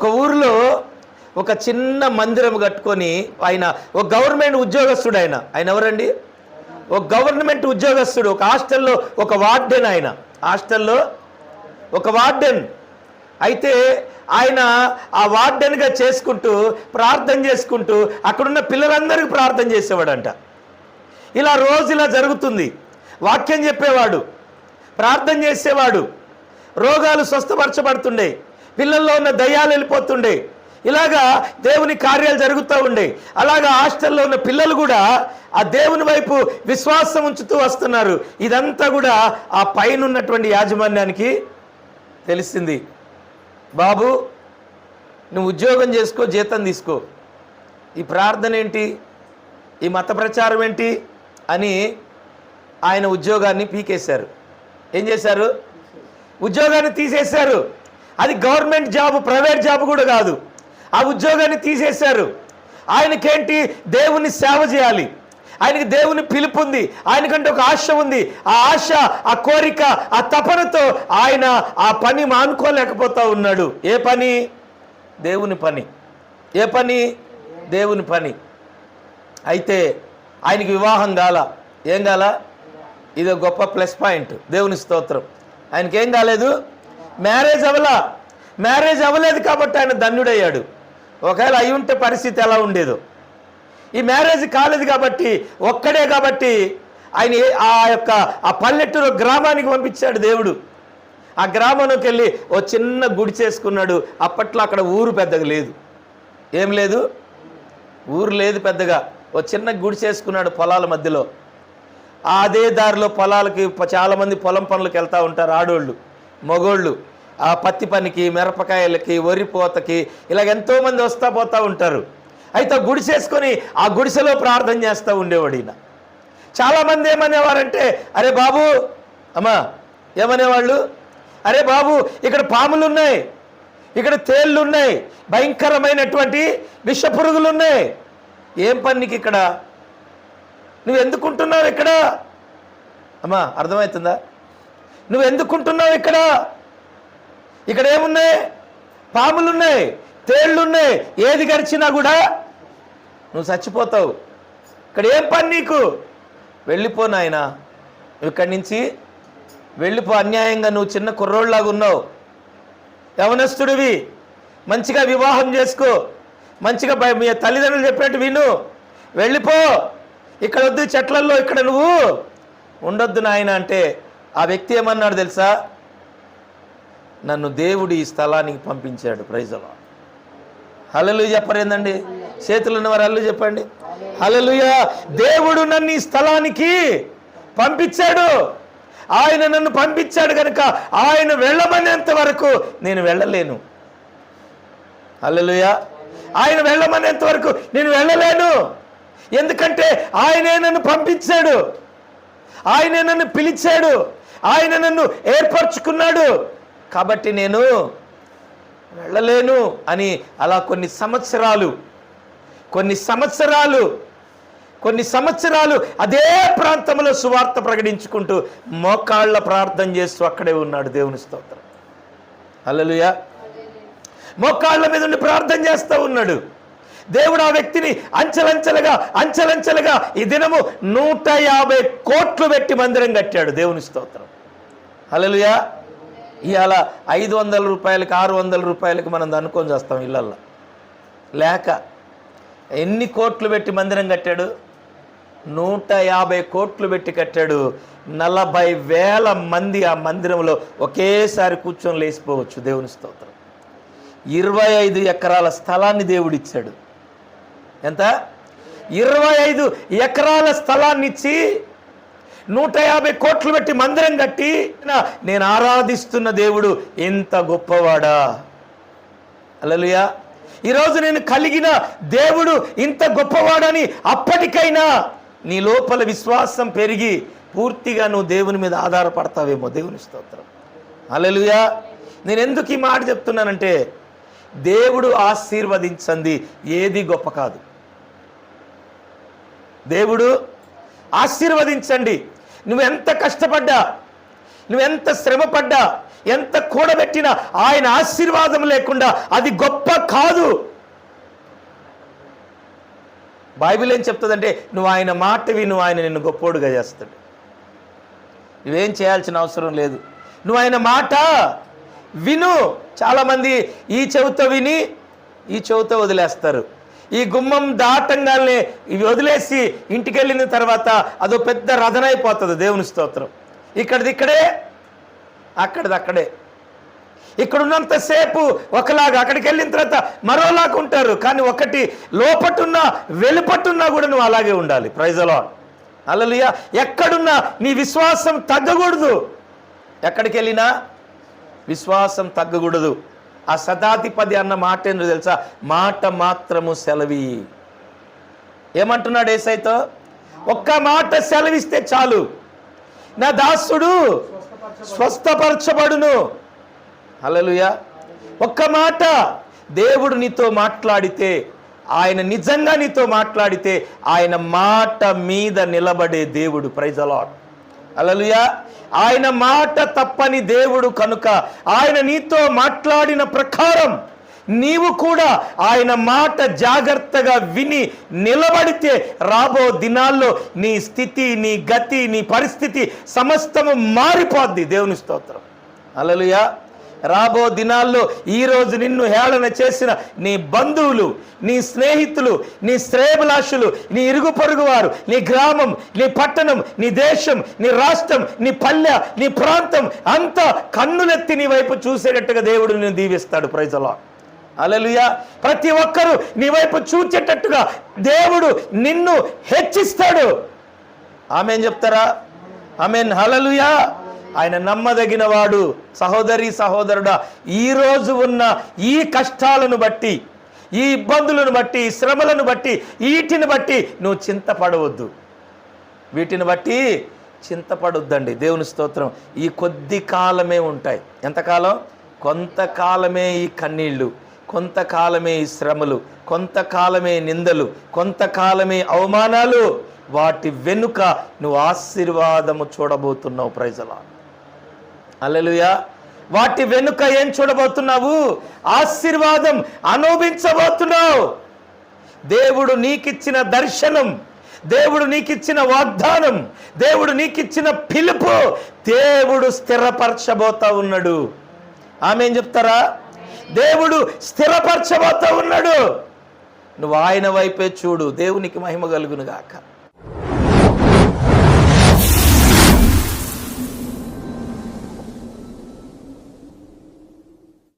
ఒక ఊరిలో ఒక చిన్న మందిరం కట్టుకొని ఆయన ఒక గవర్నమెంట్ ఉద్యోగస్తుడు. ఆయన ఎవరండి? ఒక గవర్నమెంట్ ఉద్యోగస్తుడు. ఒక హాస్టల్లో ఒక వార్డెన్. ఆయన హాస్టల్లో ఒక వార్డెన్. అయితే ఆయన ఆ వార్డెన్గా చేసుకుంటూ ప్రార్థన చేసుకుంటూ అక్కడున్న పిల్లలందరికీ ప్రార్థన చేసేవాడంట. ఇలా రోజు ఇలా జరుగుతుంది. వాక్యం చెప్పేవాడు, ప్రార్థన చేసేవాడు, రోగాలు స్వస్థపరచబడుతుండే, పిల్లల్లో ఉన్న దయ్యాలు వెళ్ళిపోతుండే, ఇలాగా దేవుని కార్యాలు జరుగుతూ ఉండే. అలాగా హాస్టల్లో ఉన్న పిల్లలు కూడా ఆ దేవుని వైపు విశ్వాసం ఉంచుతూ వస్తున్నారు. ఇదంతా కూడా ఆ పైన ఉన్నటువంటి యాజమాన్యానికి తెలిసింది. బాబు, నువ్వు ఉద్యోగం చేసుకో, జీతం తీసుకో, ఈ ప్రార్థన ఏంటి, ఈ మత ప్రచారం ఏంటి అని ఆయన ఉద్యోగాన్ని పీకేశారు. ఏం చేశారు? ఉద్యోగాన్ని తీసేశారు. అది గవర్నమెంట్ జాబ్, ప్రైవేట్ జాబ్ కూడా కాదు. ఆ ఉద్యోగాన్ని తీసేశారు. ఆయనకేంటి? దేవుని సేవ చేయాలి. ఆయనకి దేవుని పిలుపు ఉంది. ఆయనకంటే ఒక ఆశ ఉంది. ఆ ఆశ, ఆ కోరిక, ఆ తపనతో ఆయన ఆ పని మానుకోలేకపోతా ఉన్నాడు. ఏ పని? దేవుని పని. ఏ పని? దేవుని పని. అయితే ఆయనకి వివాహం కాల. ఏం కాల? ఇది గొప్ప ప్లస్ పాయింట్. దేవుని స్తోత్రం. ఆయనకి ఏం కాలేదు? మ్యారేజ్ అవ్వలా. మ్యారేజ్ అవ్వలేదు కాబట్టి ఆయన ధన్యుడయ్యాడు. ఒకవేళ అయి ఉంటే పరిస్థితి ఎలా ఉండేదో. ఈ మ్యారేజ్ కాలేదు కాబట్టి, ఒక్కడే కాబట్టి ఆయన ఆ పల్లెటూరు గ్రామానికి పంపించాడు దేవుడు. ఆ గ్రామంలోకి వెళ్ళి ఓ చిన్న గుడి చేసుకున్నాడు. అప్పట్లో అక్కడ ఊరు పెద్దగా లేదు. ఏం లేదు? ఊరు లేదు పెద్దగా. ఓ చిన్న గుడి చేసుకున్నాడు పొలాల మధ్యలో. అదే దారిలో పొలాలకి చాలామంది పొలం పనులకు వెళ్తూ ఉంటారు, ఆడోళ్ళు మగోళ్ళు. ఆ పత్తి పనికి, మిరపకాయలకి, వరి పోతకి ఇలాగ ఎంతోమంది వస్తూ పోతూ ఉంటారు. అయితే గుడి చేసుకొని ఆ గుడిసెలో ప్రార్థన చేస్తూ ఉండేవాడు ఈయన. చాలామంది ఏమనేవారంటే, అరే బాబు, అమ్మా ఏమనేవాళ్ళు, అరే బాబు ఇక్కడ పాములు ఉన్నాయి, ఇక్కడ తేళ్ళు ఉన్నాయి, భయంకరమైనటువంటి విషపురుగులు ఉన్నాయి, ఏం పనికి ఇక్కడ, నువ్వు ఎందుకుంటున్నావు ఇక్కడ? అమ్మా అర్థమవుతుందా? నువ్వు ఎందుకుంటున్నావు ఇక్కడ? ఇక్కడ ఏమున్నాయి? పాములున్నాయి, తేళ్ళున్నాయి, ఏది గడిచినా కూడా నువ్వు చచ్చిపోతావు. ఇక్కడ ఏం పని నీకు? వెళ్ళిపో నాయనా, నువ్వు ఇక్కడి నుంచి వెళ్ళిపో. అన్యాయంగా నువ్వు చిన్న కుర్రోళ్ళలాగా ఉన్నావు, యవనస్తుడివి, మంచిగా వివాహం చేసుకో, మంచిగా మీ తల్లిదండ్రులు చెప్పినట్టు విను, వెళ్ళిపో, ఇక్కడ వద్దు, చెట్లల్లో ఇక్కడ నువ్వు ఉండొద్దు నాయన అంటే ఆ వ్యక్తి ఏమన్నాడు తెలుసా? నన్ను దేవుడు ఈ స్థలానికి పంపించాడు. Praise the Lord. హల్లెలూయా చెప్పరేందండి? చేతులు ఉన్నవారు హల్లెలూయా చెప్పండి. హల్లెలూయా. దేవుడు నన్ను ఈ స్థలానికి పంపించాడు. ఆయన నన్ను పంపించాడు కనుక ఆయన వెళ్ళమనేంత వరకు నేను వెళ్ళలేను. హల్లెలూయా. ఆయన వెళ్ళమనేంత వరకు నేను వెళ్ళలేను. ఎందుకంటే ఆయనే నన్ను పంపించాడు, ఆయనే నన్ను పిలిచాడు, ఆయన నన్ను ఏర్పరచుకున్నాడు, కాబట్టి నేను వెళ్ళలేను అని అలా కొన్ని సంవత్సరాలు అదే ప్రాంతంలో సువార్త ప్రకటించుకుంటూ మోకాళ్ళ ప్రార్థన చేస్తూ అక్కడే ఉన్నాడు. దేవుని స్తోత్రం. హల్లెలూయా. మోకాళ్ళ మీద ఉండి ప్రార్థన చేస్తూ ఉన్నాడు. దేవుడు ఆ వ్యక్తిని అంచెలంచెలుగా ఈ దినము 150 కోట్లు పెట్టి మందిరం కట్టాడు. దేవుని స్తోత్రం. హల్లెలూయా. ఇవాళ 500 రూపాయలకి 600 రూపాయలకి మనం అనుకొని చేస్తాం ఇళ్ళల్లో లేక. ఎన్ని కోట్లు పెట్టి మందిరం కట్టాడు? 150 కోట్లు పెట్టి కట్టాడు. 40,000 మంది ఆ మందిరంలో ఒకేసారి కూర్చొని లేచిపోవచ్చు. దేవుని స్తోత్రం. 25 ఎకరాల స్థలాన్ని దేవుడిచ్చాడు. ఎంత? 25 ఎకరాల స్థలాన్ని ఇచ్చి 150 కోట్లు పెట్టి మందిరం కట్టి నేను ఆరాధిస్తున్న దేవుడు ఎంత గొప్పవాడా! హల్లెలూయా. ఈరోజు నేను కలిగిన దేవుడు ఇంత గొప్పవాడని అప్పటికైనా నీ లోపల విశ్వాసం పెరిగి పూర్తిగా నువ్వు దేవుని మీద ఆధారపడతావేమో. దేవుని స్తోత్రం. హల్లెలూయా. నేను ఎందుకు ఈ మాట చెప్తున్నానంటే, దేవుడు ఆశీర్వదించింది ఏది గొప్ప కాదు. దేవుడు ఆశీర్వదించండి. నువ్వెంత కష్టపడ్డా, నువ్వెంత శ్రమపడ్డా, ఎంత కూడబెట్టినా ఆయన ఆశీర్వాదం లేకుండా అది గొప్ప కాదు. బైబిల్ ఏం చెప్తుందంటే నువ్వు ఆయన మాట విను, ఆయన నిన్ను గొప్పోడుగా చేస్తాడు. నువ్వేం చేయాల్సిన అవసరం లేదు, నువ్వు ఆయన మాట విను. చాలామంది ఈ చెవితో విని ఈ చెవితో వదిలేస్తారు. ఈ గుమ్మం దాటంగానే ఇవి వదిలేసి ఇంటికి వెళ్ళిన తర్వాత అదో పెద్ద రథనైపోతుంది. దేవుని స్తోత్రం. ఇక్కడిది ఇక్కడే, అక్కడిది అక్కడే. ఇక్కడ ఉన్నంతసేపు ఒకలాగా, అక్కడికి వెళ్ళిన తర్వాత మరోలాగా ఉంటారు. కానీ ఒకటి లోపటున్నా వెలుపటున్నా కూడా నువ్వు అలాగే ఉండాలి. Praise the Lord. హల్లెలూయా. ఎక్కడున్నా నీ విశ్వాసం తగ్గకూడదు. ఎక్కడికి వెళ్ళినా విశ్వాసం తగ్గకూడదు. ఆ శతాధిపతి అన్న మాట ఏంటో తెలుసా? మాట మాత్రము సెలవి. ఏమంటున్నాడు యేసయ్యతో? ఒక్క మాట సెలవిస్తే చాలు, నా దాసుడు స్వస్థపరచబడును. హల్లెలూయా. ఒక్క మాట దేవుడు నీతో మాట్లాడితే, ఆయన నిజంగా నీతో మాట్లాడితే ఆయన మాట మీద నిలబడే దేవుడు. Praise the Lord. హల్లెలూయా. ఆయన మాట తప్పని దేవుడు కనుక ఆయన నీతో మాట్లాడిన ప్రకారం నీవు కూడా ఆయన మాట జాగ్రత్తగా విని నిలబడితే రాబో దినాల్లో నీ స్థితి, నీ గతి, నీ పరిస్థితి సమస్తము మారిపోద్ది. దేవుని స్తోత్రం. హల్లెలూయా. రాబో దినాల్లో ఈరోజు నిన్ను హేళన చేసిన నీ బంధువులు, నీ స్నేహితులు, నీ శ్రేయభిలాషులు, నీ ఇరుగు పొరుగు వారు, నీ గ్రామం, నీ పట్టణం, నీ దేశం, నీ రాష్ట్రం, నీ పల్లె, నీ ప్రాంతం అంతా కన్నులెత్తి నీ వైపు చూసేటట్టుగా దేవుడు నిన్ను దీవిస్తాడు. Praise the Lord. హల్లెలూయా. ప్రతి ఒక్కరూ నీ వైపు చూచేటట్టుగా దేవుడు నిన్ను హెచ్చిస్తాడు. ఆమేన్ చెప్తారా? ఆమేన్. హల్లెలూయా. ఆయన నమ్మదగిన వాడు. సహోదరి సహోదరుడా, ఈరోజు ఉన్న ఈ కష్టాలను బట్టి, ఈ ఇబ్బందులను బట్టి, ఈ శ్రమలను బట్టి, వీటిని బట్టి నువ్వు చింతపడవద్దు. వీటిని బట్టి చింతపడొద్దండి. దేవుని స్తోత్రం. ఈ కొద్ది కాలమే ఉంటాయి. ఎంతకాలం? కొంతకాలమే ఈ కన్నీళ్ళు, కొంతకాలమే ఈ శ్రమలు, కొంతకాలమే నిందలు, కొంతకాలమే అవమానాలు. వాటి వెనుక నువ్వు ఆశీర్వాదము చూడబోతున్నావు. Praise the Lord. హల్లెలూయా. వాటి వెనుక ఏం చూడబోతున్నావు? ఆశీర్వాదం అనుభవించబోతున్నావు. దేవుడు నీకిచ్చిన దర్శనం, దేవుడు నీకిచ్చిన వాగ్దానం, దేవుడు నీకిచ్చిన పిలుపు దేవుడు స్థిరపరచబోతా ఉన్నాడు. ఆమేన్ చెప్తారా? దేవుడు స్థిరపరచబోతా ఉన్నాడు. నువ్వు ఆయన వైపే చూడు. దేవునికి మహిమ కలుగును గాక.